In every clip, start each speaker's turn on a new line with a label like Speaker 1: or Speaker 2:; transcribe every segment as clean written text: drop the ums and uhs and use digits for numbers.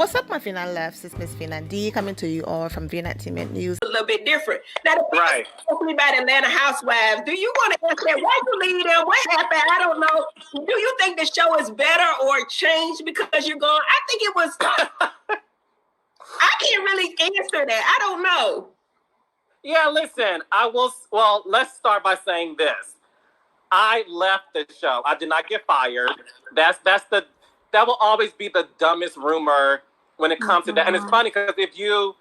Speaker 1: What's up, my Finland loves? It's Miss Finland D coming to you all from Vienna Entertainment News.
Speaker 2: A little bit different. Now, the right. Talking about Atlanta Housewives, do you want to ask that? Why you leave them? What happened? I don't know. Do you think the show is better or changed because you're gone? I think it was. I can't really answer that. I don't know.
Speaker 3: Yeah, listen, well, let's start by saying this. I left the show. I did not get fired. That will always be the dumbest rumor when it comes to that. And it's funny because if you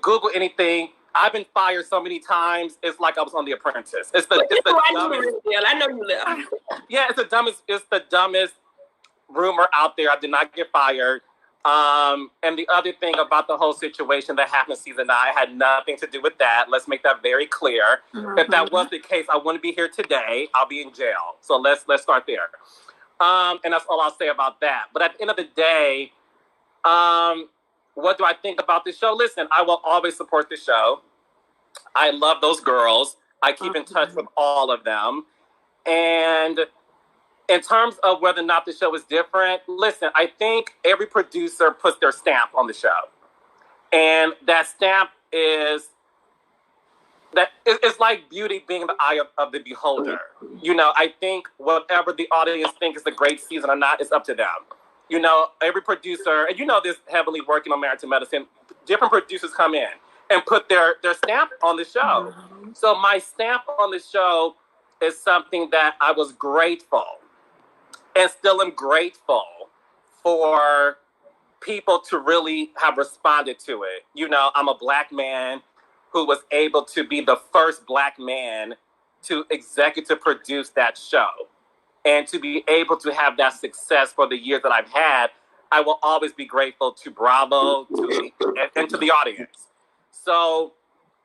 Speaker 3: Google anything, I've been fired so many times. It's like I was on The Apprentice. It's the dumbest.
Speaker 2: I know you left.
Speaker 3: Yeah, it's the dumbest rumor out there. I did not get fired. And the other thing about the whole situation that happened season 9 had nothing to do with that. Let's make that very clear. Mm-hmm. If that was the case, I wouldn't be here today. I'll be in jail. So let's start there. And that's all I'll say about that. But at the end of the day, what do I think about the show? Listen, I will always support the show. I love those girls. I keep in touch with all of them. And in terms of whether or not the show is different, listen, I think every producer puts their stamp on the show. And that stamp is it's like beauty being in the eye of the beholder. You know, I think whatever the audience thinks is a great season or not is up to them. You know, every producer, and you know this heavily working on Married to Medicine, different producers come in and put their stamp on the show. Mm-hmm. So my stamp on the show is something that I was grateful and still am grateful for people to really have responded to it. You know, I'm a Black man who was able to be the first Black man to executive produce that show. And to be able to have that success for the years that I've had, I will always be grateful to Bravo and to the audience. So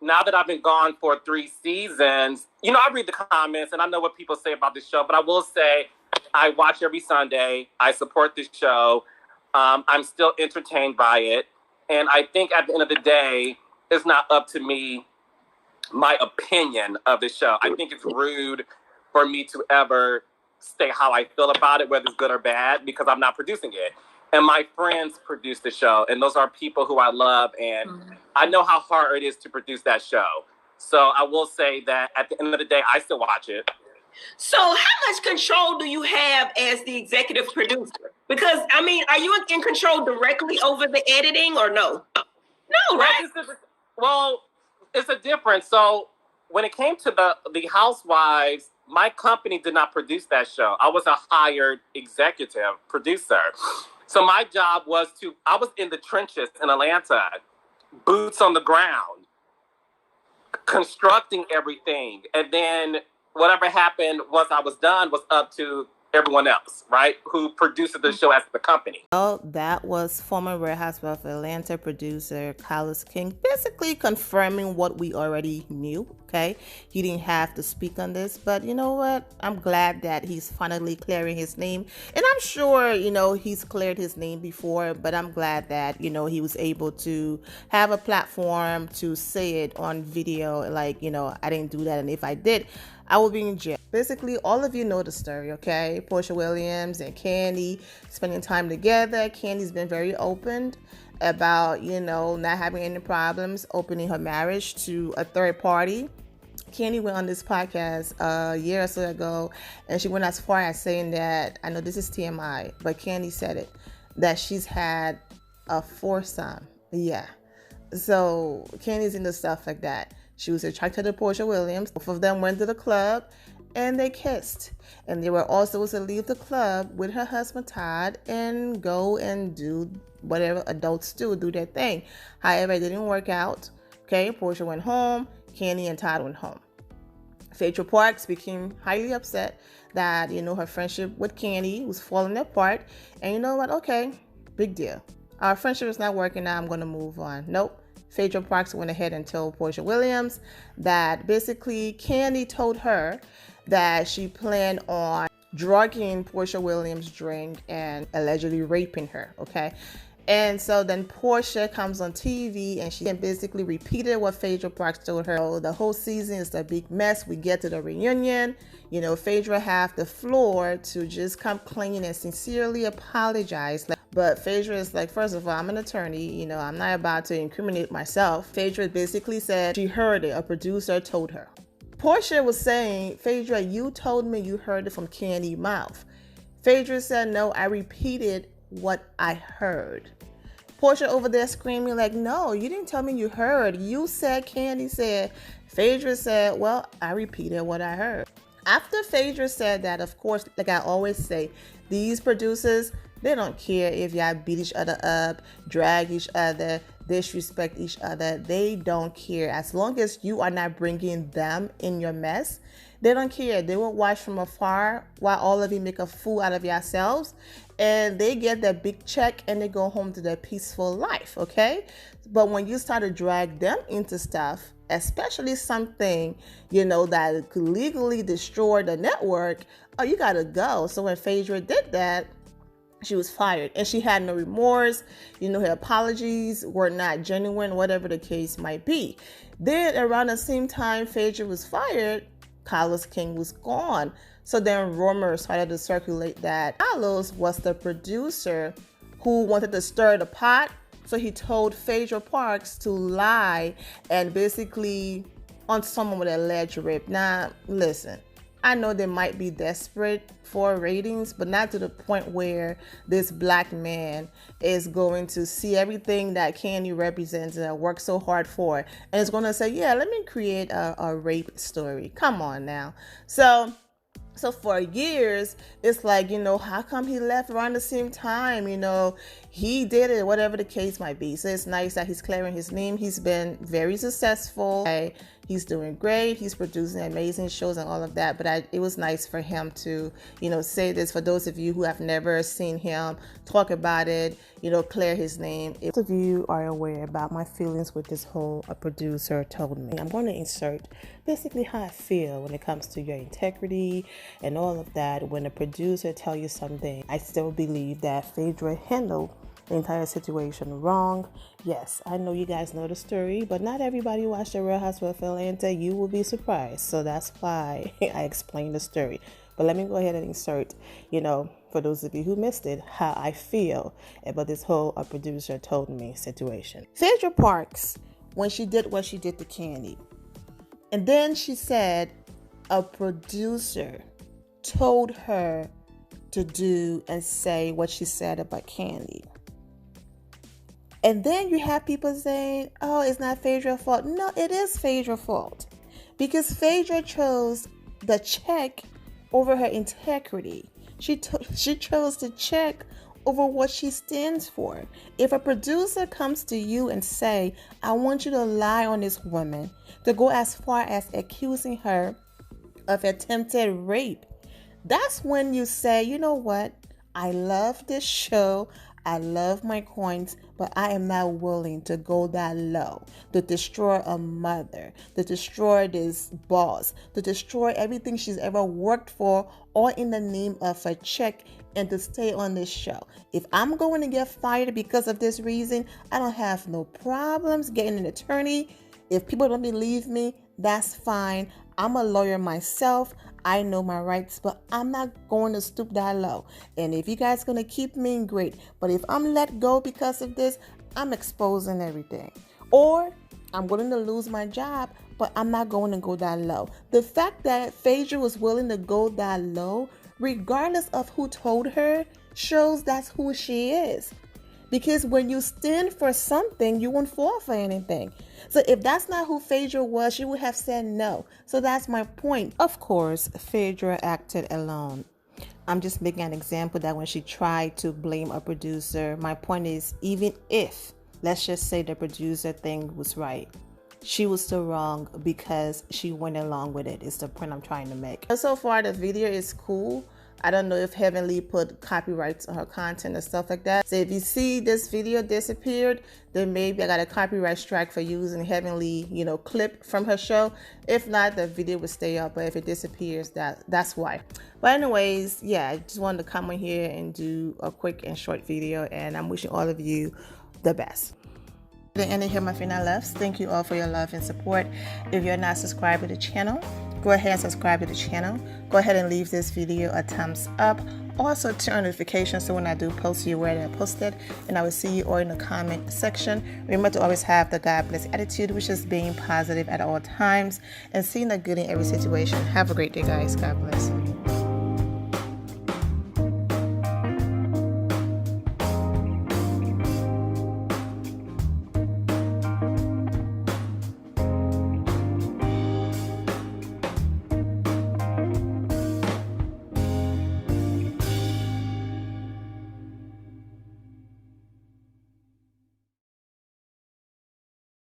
Speaker 3: now that I've been gone for 3 seasons, you know, I read the comments and I know what people say about the show, but I will say I watch every Sunday. I support this show. I'm still entertained by it. And I think at the end of the day, it's not up to me, my opinion of the show. I think it's rude for me to ever say how I feel about it, whether it's good or bad, because I'm not producing it. And my friends produce the show. And those are people who I love. And I know how hard it is to produce that show. So I will say that at the end of the day, I still watch it.
Speaker 2: So how much control do you have as the executive producer? Because, I mean, are you in control directly over the editing or no? No, right?
Speaker 3: Well, it's a difference. So when it came to the Housewives, my company did not produce that show. I was a hired executive producer. So my job was I was in the trenches in Atlanta, boots on the ground, constructing everything. And then whatever happened once I was done was up to everyone else, right? Who produced the show as the company.
Speaker 1: Well, that was former Real Housewives of Atlanta producer Carlos King, basically confirming what we already knew, okay? He didn't have to speak on this, but you know what? I'm glad that he's finally clearing his name. And I'm sure, you know, he's cleared his name before, but I'm glad that, you know, he was able to have a platform to say it on video, like, you know, I didn't do that, and if I did, I will be in jail. Basically, all of you know the story, okay? Portia Williams and Kandi spending time together. Candy's been very open about, you know, not having any problems opening her marriage to a third party. Kandi went on this podcast a year or so ago, and she went as far as saying that, I know this is TMI, but Kandi said it, that she's had a foursome. Yeah. So Kandi's into stuff like that. She was attracted to Portia Williams. Both of them went to the club and they kissed. And they were also supposed to leave the club with her husband Todd and go and do whatever adults do their thing. However, it didn't work out. Okay, Portia went home, Kandi and Todd went home. Phaedra Parks became highly upset that, you know, her friendship with Kandi was falling apart. And you know what? Okay, big deal. Our friendship is not working now. I'm going to move on. Nope. Phaedra Parks went ahead and told Portia Williams that basically Kandi told her that she planned on drugging Portia Williams' drink and allegedly raping her, okay? And so then Portia comes on TV and she basically repeated what Phaedra Parks told her. Oh, the whole season is a big mess. We get to the reunion. You know, Phaedra have the floor to just come clean and sincerely apologize. But Phaedra is like, first of all, I'm an attorney. You know, I'm not about to incriminate myself. Phaedra basically said she heard it. A producer told her. Portia was saying, Phaedra, you told me you heard it from Candy's mouth. Phaedra said, no, I repeated what I heard. Portia over there screaming like, no, you didn't tell me you heard. You said Candy said. Phaedra said, well, I repeated what I heard. After Phaedra said that, of course, like I always say, these producers, they don't care if y'all beat each other up, drag each other, disrespect each other. They don't care. As long as you are not bringing them in your mess, they don't care. They will watch from afar while all of you make a fool out of yourselves, and they get their big check and they go home to their peaceful life, okay? But when you start to drag them into stuff, especially something, you know, that could legally destroy the network, oh, you gotta go. So when Phaedra did that, she was fired, and she had no remorse. You know, her apologies were not genuine, whatever the case might be. Then around the same time Phaedra was fired, Carlos King was gone. So then rumors started to circulate that Carlos was the producer who wanted to stir the pot. So he told Phaedra Parks to lie and basically on someone with alleged rape. Now, listen, I know they might be desperate for ratings, but not to the point where this black man is going to see everything that Candy represents and worked so hard for, and is going to say, yeah, let me create a rape story. Come on now. So for years, it's like, you know, how come he left around the same time? You know, he did it, whatever the case might be. So it's nice that he's clearing his name. He's been very successful. He's doing great. He's producing amazing shows and all of that. But it was nice for him to, you know, say this. For those of you who have never seen him talk about it, you know, clear his name. If those of you are aware about my feelings with this whole producer told me, I'm going to insert basically how I feel when it comes to your integrity and all of that. When a producer tell you something, I still believe that Phaedra handled the entire situation wrong. Yes, I know you guys know the story, but not everybody watched the Real Housewives of Atlanta. You will be surprised. So that's why I explained the story. But let me go ahead and insert, you know, for those of you who missed it, how I feel about this whole producer told me situation. Phaedra Parks, when she did what she did to Candy, and then she said a producer told her to do and say what she said about Candy. And then you have people saying, oh, it's not Phaedra's fault. No, it is Phaedra's fault. Because Phaedra chose the check over her integrity. She chose to check over what she stands for. If a producer comes to you and say, I want you to lie on this woman, to go as far as accusing her of attempted rape, that's when you say, you know what? I love this show. I love my coins, but I am not willing to go that low, to destroy a mother, to destroy this boss, to destroy everything she's ever worked for, all in the name of a check, and to stay on this show. If I'm going to get fired because of this reason, I don't have no problems getting an attorney. If people don't believe me, that's fine. I'm a lawyer myself. I know my rights, but I'm not going to stoop that low. And if you guys going to keep me, great. But if I'm let go because of this, I'm exposing everything. Or I'm going to lose my job, but I'm not going to go that low. The fact that Phaedra was willing to go that low, regardless of who told her, shows that's who she is. Because when you stand for something, you won't fall for anything. So if that's not who Phaedra was, she would have said no. So that's my point. Of course, Phaedra acted alone. I'm just making an example that when she tried to blame a producer, my point is, even if, let's just say the producer thing was right, she was still wrong because she went along with it. Is the point I'm trying to make. So far, the video is cool. I don't know if Heavenly put copyrights on her content and stuff like that. So if you see this video disappeared, then maybe I got a copyright strike for using Heavenly, you know, clip from her show. If not, the video will stay up. But if it disappears, that's why. But anyways, yeah, I just wanted to come on here and do a quick and short video. And I'm wishing all of you the best. The end of here, my final loves. Thank you all for your love and support. If you're not subscribed to the channel, go ahead and subscribe to the channel. Go ahead and leave this video a thumbs up. Also turn on notifications so when I do post, you're aware that I posted. And I will see you all in the comment section. Remember to always have the God bless attitude, which is being positive at all times and seeing the good in every situation. Have a great day, guys. God bless.